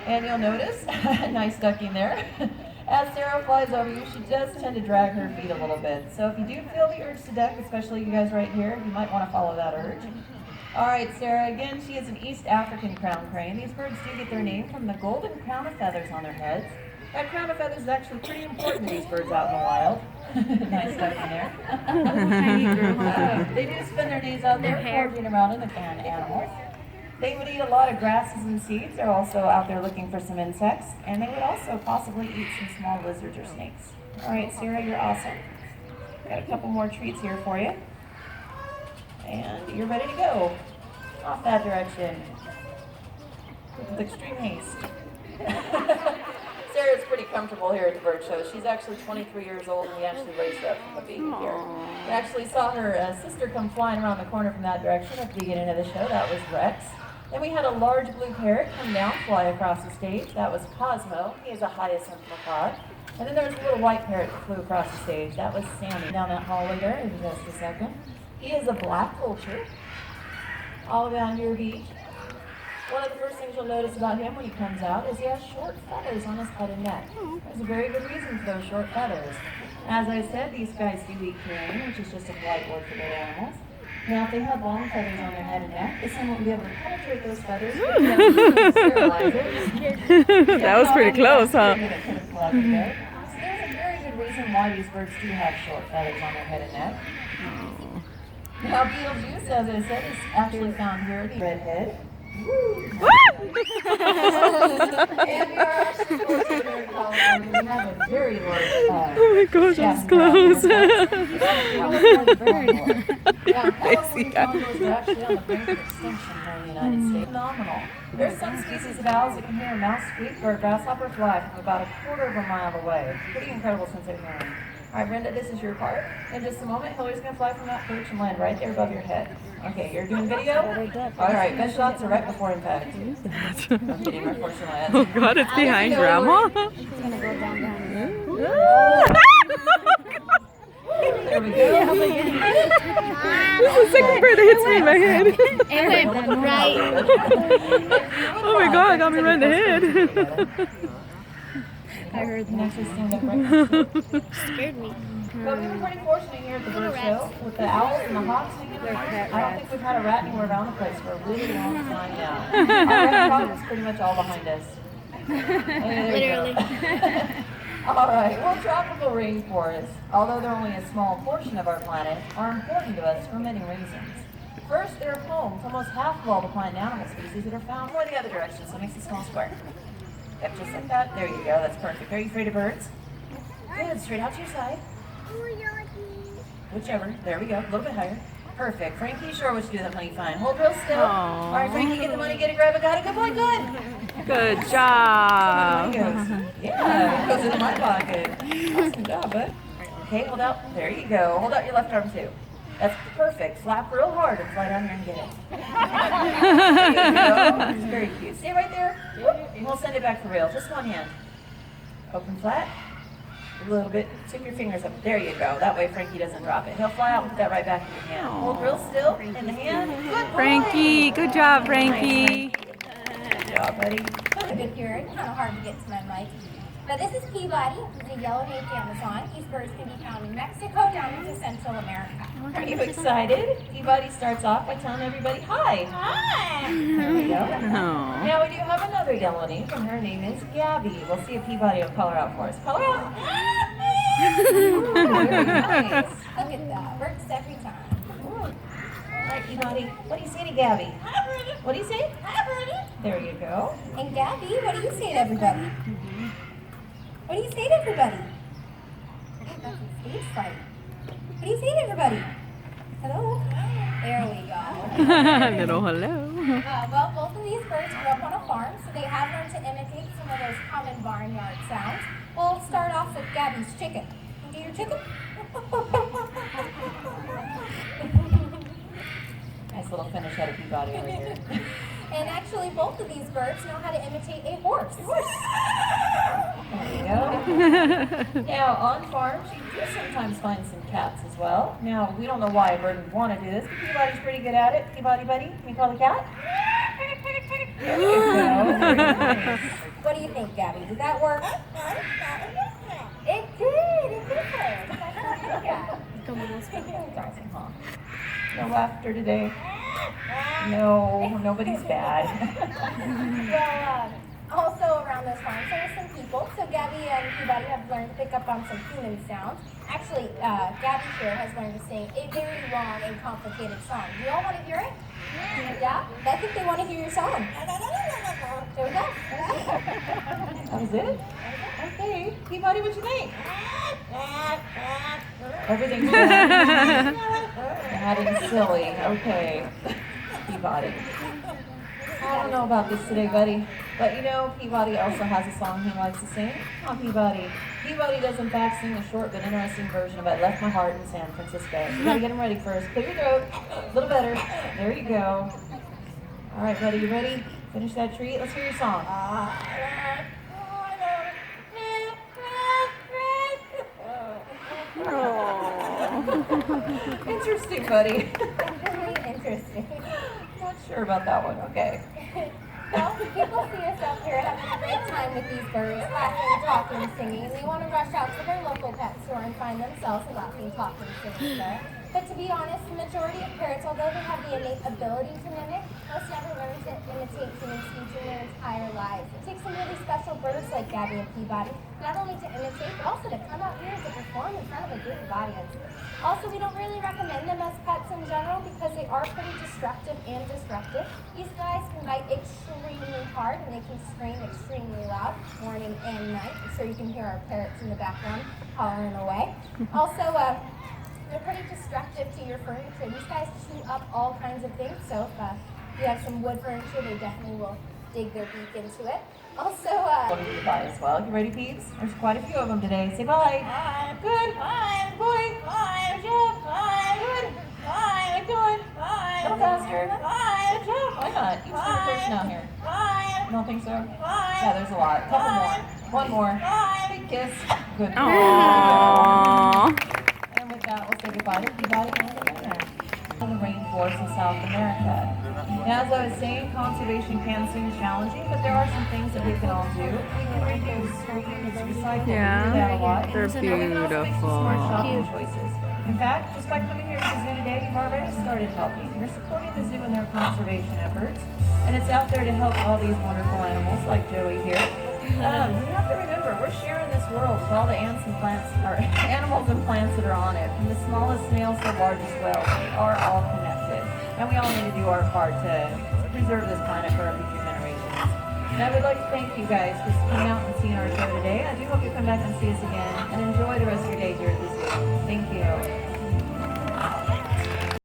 And you'll notice, nice ducking there, as Sarah flies over you, she does tend to drag her feet a little bit. So if you do feel the urge to duck, especially you guys right here, you might want to follow that urge. All right, Sarah, again, she is an East African crown crane. These birds do get their name from the golden crown of feathers on their heads. That crown of feathers is actually pretty important to these birds out in the wild. Nice ducking there. They do spin their days out there foraging around in the can animals. They would eat a lot of grasses and seeds. They're also out there looking for some insects. And they would also possibly eat some small lizards or snakes. All right, Sarah, you're awesome. Got a couple more treats here for you. And you're ready to go. Off that direction. With extreme haste. Sarah's pretty comfortable here at the bird show. She's actually 23 years old, and we actually raised her up from a baby here. We actually saw her sister come flying around the corner from that direction at the beginning of the show. That was Rex. Then we had a large blue parrot come down, fly across the stage. That was Cosmo. He is a hyacinth macaw. And then there was a little white parrot that flew across the stage. That was Sammy down that hallway there in just a second. He is a black vulture. All around your beach. One of the first things you'll notice about him when he comes out is he has short feathers on his head and neck. There's a very good reason for those short feathers. As I said, these guys do eat carrion, which is just a polite word for dead animals. Now, if they have long feathers on their head and neck, the sun won't be able to penetrate those feathers. That was pretty close, huh? So there's a very good reason why these birds do have short feathers on their head and neck. Now, Beetlejuice, as I said, is actually found here at the redhead. And we are actually fortunate here in California. We have a very large Oh my gosh, that's close. California condors are actually on the brink of extinction here in the United States. Phenomenal. There's some species of owls that can hear a mouse squeak or a grasshopper fly from about a quarter of a mile away. Pretty incredible sense of hearing. All right, Brenda, this is your part. In just a moment, Hillary's going to fly from that perch and land right there above your head. Okay, you're doing video? All right, best shots are right before impact. I'm kidding, unfortunately. Oh God, it's behind Grandma. There we go. This is the second bird that hits me in my head. It went right. Oh my God, it got me right in the head. I heard the next stand up right. Scared me. But we were pretty fortunate here at the bird show with the owls and the hawks. I don't think we've had a rat anywhere around the place for a really long time now. Our rat problem is pretty much all behind us. Literally. All right, well, tropical rainforests, although they're only a small portion of our planet, are important to us for many reasons. First, they're home to almost half of all the plant and animal species that are found more the other direction, so it makes a small square. Yep, just like that. There you go. That's perfect. Are you afraid of birds? Good. Straight out to your side. Whichever. There we go. A little bit higher. Perfect. Frankie, sure what you do that money fine. Hold real still. All right, Frankie, get the money, get it, grab it, got it. Good boy, good. Good job. Where the money goes. Yeah, it goes into my pocket. Awesome job, bud. Okay, hold out. There you go. Hold out your left arm, too. That's perfect. Flap real hard and fly down here and get it. There you go. It's very cute. Stay right there. Whoop, and we'll send it back for real. Just one hand. Open flat. A little bit. Tip your fingers up. There you go. That way Frankie doesn't drop it. He'll fly out and put that right back in your hand. Hold real still in the hand. Good boy. Frankie, good job, Frankie. Good job, buddy. Good hearing. Kind of hard to get to my mic. Now this is Peabody. He's a yellow-naped Amazon. These birds can be found in Mexico down into Central America. Are you excited? Peabody starts off by telling everybody hi. Hi! There we go. Oh. Now we do have another yellow name, and her name is Gabby. We'll see if Peabody will call her out for us. Call her out. Ooh, very nice. Look at that. Works every time. All right, Peabody. What do you say to Gabby? Hi, Birdie. What do you say? Hi, Birdie. There you go. And Gabby, what do you say to everybody? What do you say to everybody? That's a stage fright. What do you say to everybody? Hello? There we go. Little hello. Well, both of these birds grew up on a farm, so they have learned to imitate some of those common barnyard sounds. We'll start off with Gabby's chicken. You do your chicken? Nice little finish out of Peabody over here. And actually, both of these birds know how to imitate a horse. There you go. Now, on farms, you do sometimes find some cats as well. Now, we don't know why a bird would want to do this, but Peabody's pretty good at it. Peabody, buddy, can you call the cat? There you go. Very nice. Did that work? It did. It did. Yeah. That's awesome, huh? No laughter today. No, nobody's bad. Well, also around those times, there were some people. So Gabby and Peabody have learned to pick up on some human sounds. Actually, Gabby here has learned to sing a very long and complicated song. Do you all want to hear it? Yeah? I think they want to hear your song. There we go. That was it? Okay. Peabody, what you think? Everything's bad and silly. Okay. Peabody. I don't know about this today, buddy. But you know, Peabody also has a song he likes to sing. Come on, Peabody. Peabody does in fact sing a short but interesting version of I Left My Heart in San Francisco. You gotta get him ready first. Clear your throat. A little better. There you go. All right, buddy, you ready? Finish that treat. Let's hear your song. Interesting, buddy. Really interesting. Not sure about that one. Okay. Well, people see us out here having a great time with these birds, laughing, talking, singing, and they want to rush out to their local pet store and find themselves a laughing, talking, singing there. But to be honest, the majority of parrots, although they have the innate ability to mimic, most never learn to imitate human speech in their entire lives. It takes some really special birds like Gabby and Peabody, not only to imitate, but also to come out here to perform in front of a group of audience. Also, we don't really recommend them as pets in general because they are pretty destructive and disruptive. These guys can bite extremely hard and they can scream extremely loud, morning and night. I'm sure you can hear our parrots in the background hollering away. Also, they're pretty destructive to your furniture. These guys chew up all kinds of things, so if you have some wood furniture, they definitely will dig their beak into it. Also, Love you bye as well. You ready, peeps? There's quite a few of them today. Say bye. Bye. Good. Bye. Boy. Bye. Good job. Bye. Good. Bye. Keep going. Bye. A little faster. Bye. Good job. Why not? Each kind of person out here. Bye. You don't think so? Bye. Yeah, there's a lot. Couple more. One more. Bye. Big kiss. Good. Aww. And with that, we'll say goodbye to Peabody and Madera in the rainforest of South America. Now, as I was saying, conservation can seem challenging, but there are some things that we can all do. We can reduce, reuse, recycle. Yeah, we do that a lot. they're And we can also make some smart beautiful. shopping choices. In fact, just by coming here to the zoo today, you've already started helping. You're supporting the zoo in their conservation efforts, and it's out there to help all these wonderful animals like Joey here. We have to remember, we're sharing this world with all the ants and plants, or animals and plants that are on it, from the smallest snails to the largest whales. We are all connected, and we all need to do our part to preserve this planet for our future generations. And I would like to thank you guys for coming out and seeing our show today. I do hope you come back and see us again, and enjoy the rest of your day here at the zoo. Thank you.